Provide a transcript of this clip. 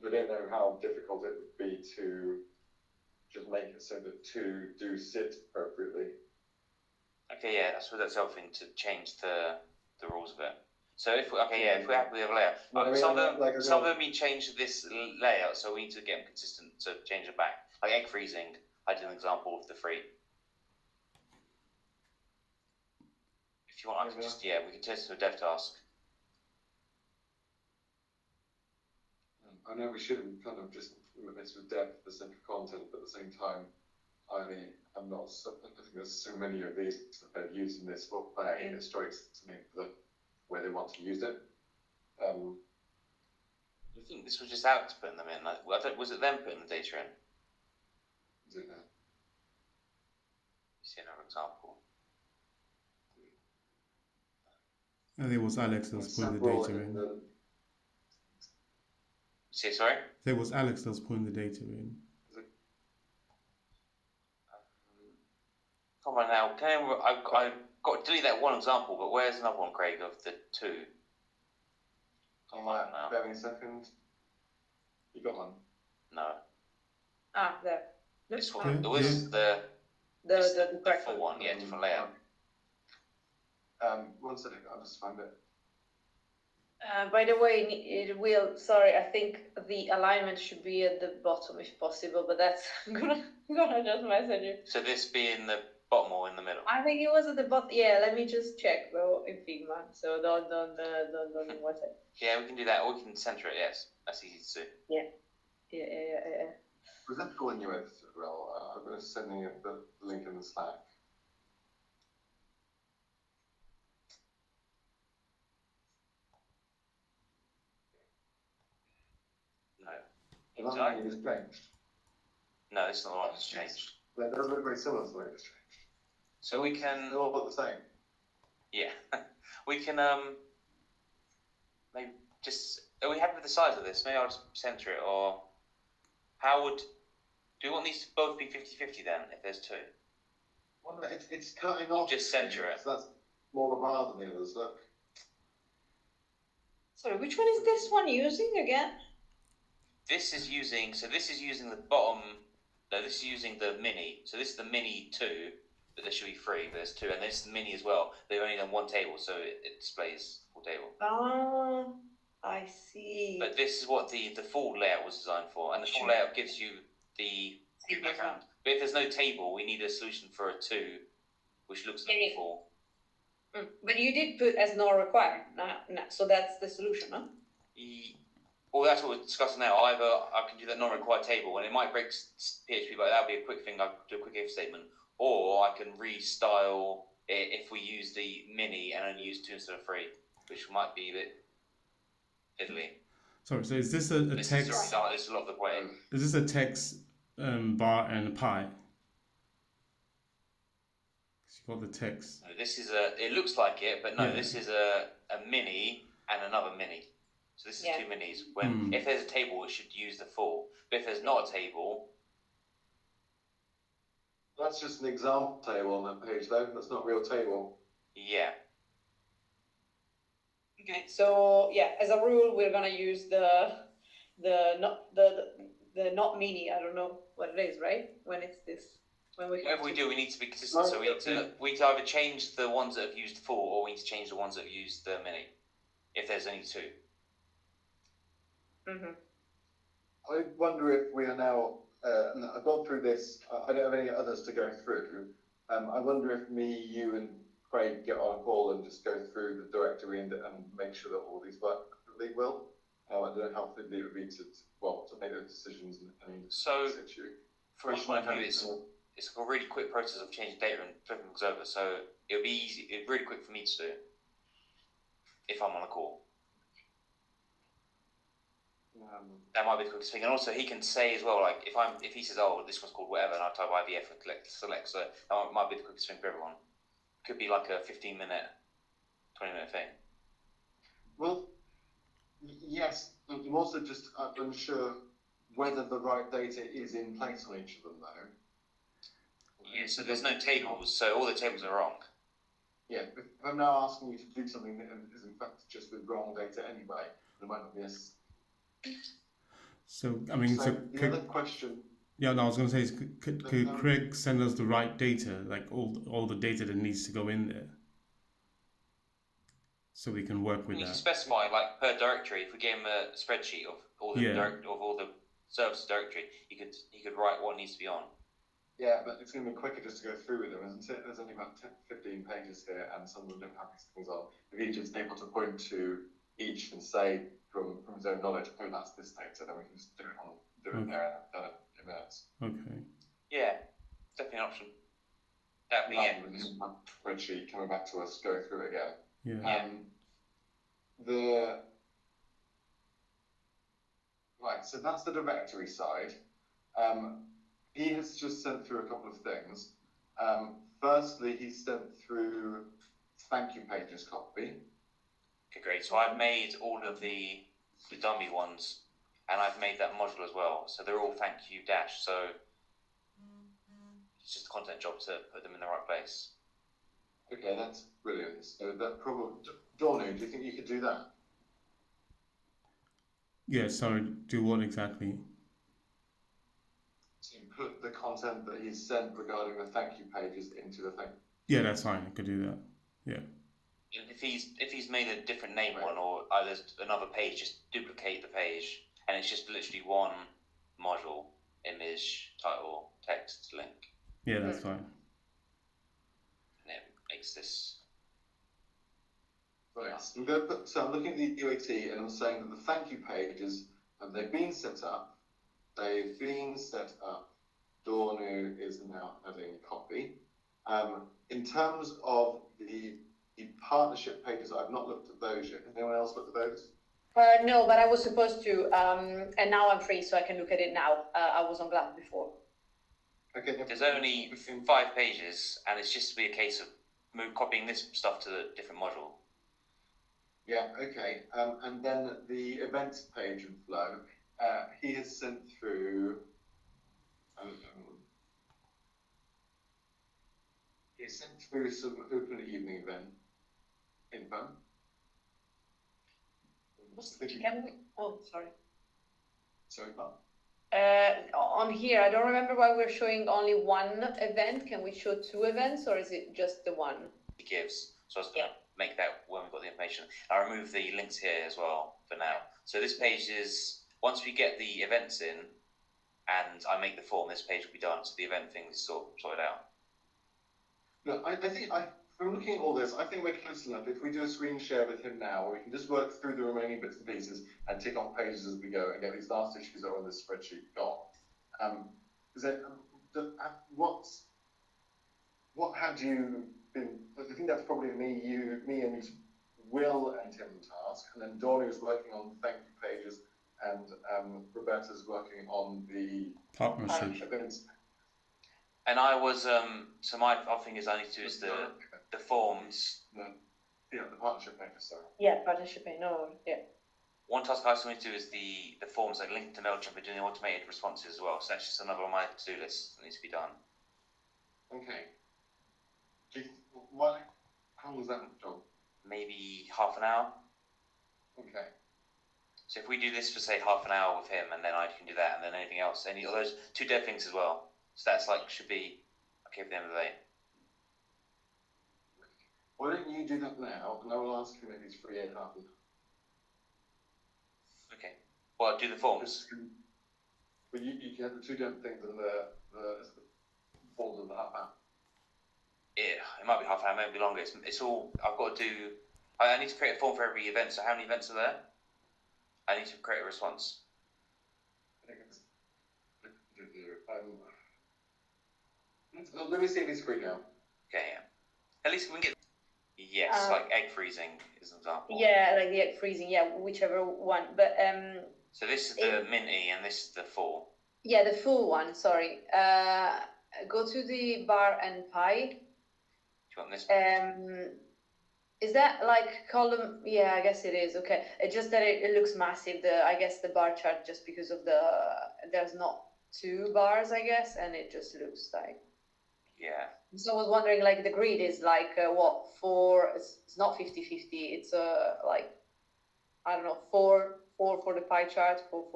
we don't know how difficult it would be to just make it so that two do sit appropriately. Okay, yeah, that's helpful to change the rules of it. So if we're happy with the layout, some of them we changed this layout, so we need to get them consistent to change it back. Like egg freezing, I did an example of the free. If you want, I can just we can test it to a dev task. I know we shouldn't kind of just mess with dev for the sake of content, but at the same time, I think there's so many of these that are using this for play. It strikes to me where they want to use it. I think this was just Alex putting them in. Was it them putting the data in? Is it that? See another example. I think it was Alex that was putting the data in. See, sorry? It was Alex that was putting the data in. Come on now, I've got to delete that one example, but where's another one, Craig, of the two? Come on now. Bear me a second. You got one? No. There. This one. There was the different one, different layout. 1 second, I'll just find it. By the way, I think the alignment should be at the bottom if possible, but that's I'm gonna just message you. So this be in the bottom or in the middle? I think it was at the bottom. Yeah, let me just check though in Figma. So don't what's it? Yeah, we can do that, or we can center it. Yes, that's easy to do. Yeah. Was that calling you editor? Well, I'm going to send you the link in the Slack. No. The one is changed. No, this is not the one that's changed. That does look very similar to the way it's changed. So we can. They all look the same. Yeah, we can. Maybe just. Are we happy with the size of this? Maybe I'll just center it, or how would? Do you want these to both be 50-50 then? If there's two. Well, it's cutting off. Just center it. So that's more bar than the others. Look. Sorry, which one is this one using again? This is using the bottom. No, this is using the mini. So this is the mini 2, but there should be 3. But there's 2, and this is the mini as well. They've only done one table, so it displays full table. Oh, I see. But this is what the full layout was designed for, and the full layout gives you the background. But if there's no table, we need a solution for a 2, which looks like a 4. But you did put as not required, so that's the solution, huh? Well, that's what we're discussing now. Either I can do that non-required table, and it might break PHP, but that'll be a quick thing. I'll do a quick if statement. Or I can restyle it if we use the mini and only use 2 instead of 3, which might be a bit fiddly. Sorry, so is this a text? This is a lot of the way. Is this a text bar and a pie? You've got the text. No, this is it looks like it, but no, this is a mini and another mini. So this is 2 minis. When if there's a table, it should use the full. But if there's not a table, that's just an example table on that page, though. That's not a real table. Yeah. Okay. So as a rule, we're gonna use the not mini. I don't know what it is, right? When it's this. Whatever we do, we need to be consistent. So we need to either change the ones that have used full, or we need to change the ones that have used the mini. If there's only 2. Mm-hmm. I wonder if we are now. I've gone through this. I don't have any others to go through. I wonder if me, you, and Craig get on a call and just go through the directory and make sure that all these work perfectly well. I don't know how fiddly it would be to make those decisions and so situ. From my point of view, it's a really quick process of changing data and flipping things over. So it'll be easy. It's really quick for me to do if I'm on a call. That might be the quickest thing, and also he can say as well, like if he says, "Oh, this one's called whatever," and I type IVF and select, so that might be the quickest thing for everyone. Could be like a 15-minute, 20-minute thing. Well, yes. I'm also just unsure whether the right data is in place on each of them, though. Yeah, so there's no tables, so all the tables are wrong. Yeah, if I'm now asking you to do something that is in fact just with wrong data anyway, there might not be a So I mean, So so the other question, yeah, no, I was going to say, is could um, Craig send us the right data, like all the data that needs to go in there, so we can work with You can that? specify like per directory. If we gave him a spreadsheet of all the Yeah. of all the services directory, he could write what needs to be on. yeah, but it's going to be quicker just to go through with them, isn't it? There's only about 10, 15 pages here, and some of them don't have these things on. If each is able to point to each and say from his own knowledge, oh, that's this data, then we can just do it there and done it in minutes. Okay. Yeah, definitely an option. That'd be Rather than him have a spreadsheet coming back to us, going through it again. Yeah. Right, so that's the directory side. He has just sent through a couple of things. Firstly, he sent through thank you pages copy. Okay, great. So I've made all of the dummy ones, and I've made that module as well. So they're all thank you dash. So it's just a content job to put them in the right place. Okay, that's brilliant. So that probably, Dornu, do you think you could do that? Yeah. Sorry. Do what exactly? So you put the content that he's sent regarding the thank you pages into the thank. Yeah, that's fine. I could do that. Yeah. If he's made a different name Right. one, or there's another page, just duplicate the page, and it's just literally one module, image, title, text, link, Yeah, that's fine. and it makes this. Right. So I'm going to put. So I'm looking at the UAT and I'm saying that the thank you pages they've been set up. They've been set up. Dornu is now adding copy. In terms of the partnership pages, I've not looked at those yet. Has anyone else looked at those? No, but I was supposed to, and now I'm free, so I can look at it now. I was on Glass before. Okay. There's only 5 pages, and it's just to be a case of copying this stuff to the different module. Yeah. Okay. And then the events page and flow. He has sent through. He sent through some open evening event info. Can we? Oh, sorry. Sorry, Bob. On here, I don't remember why we're showing only one event. Can we show 2 events, or is it just the one? It gives. So I was going to make that when we've got the information. I'll remove the links here as well for now. So this page is, once we get the events in and I make the form, this page will be done. So the event thing is sorted out. No, I think from looking at all this, I think we're close enough. If we do a screen share with him now, we can just work through the remaining bits and pieces and tick off pages as we go and get these last issues that are on this spreadsheet gone. What had you been? I think that's probably me and Will and Tim task, and then Dornu is working on thank you pages, and Roberta's working on the Partnership. events. And I was, so my other thing is I need to do is the forms. The partnership pages, sorry. Yeah, partnership. No, yeah. One task I still need to do is the forms that link to MailChimp and doing the automated responses as well. So that's just another on my to-do list that needs to be done. Okay. How was that job? Maybe half an hour. Okay. So if we do this for say half an hour with him, and then I can do that, and then anything else, any of those 2 dev things as well. So that's should be okay at the end of the day. Why don't you do that now, and I will ask him if he's free at half an hour. Okay. Well, do the forms. But you can have the 2 different things and the forms of the half hour. Yeah, it might be half an hour, maybe longer. It's all I've got to do. I need to create a form for every event. So how many events are there? I need to create a response. I think it's. Let me see if he's free now. Okay, yeah. At least we can get. Yes, like egg freezing is an example. Yeah, like the egg freezing. Yeah, whichever one. But So this is the mini, and this is the full. yeah, the full one. Sorry. Go to the bar and pie. Do you want this? Is that like column? Yeah, I guess it is. Okay, it's just that it looks massive. I guess the bar chart, just because of there's not 2 bars, I guess, and it just looks like. Yeah. So I was wondering, like, the grid is like what 4? It's not 50-50. It's like, I don't know, 4 for the pie chart, 4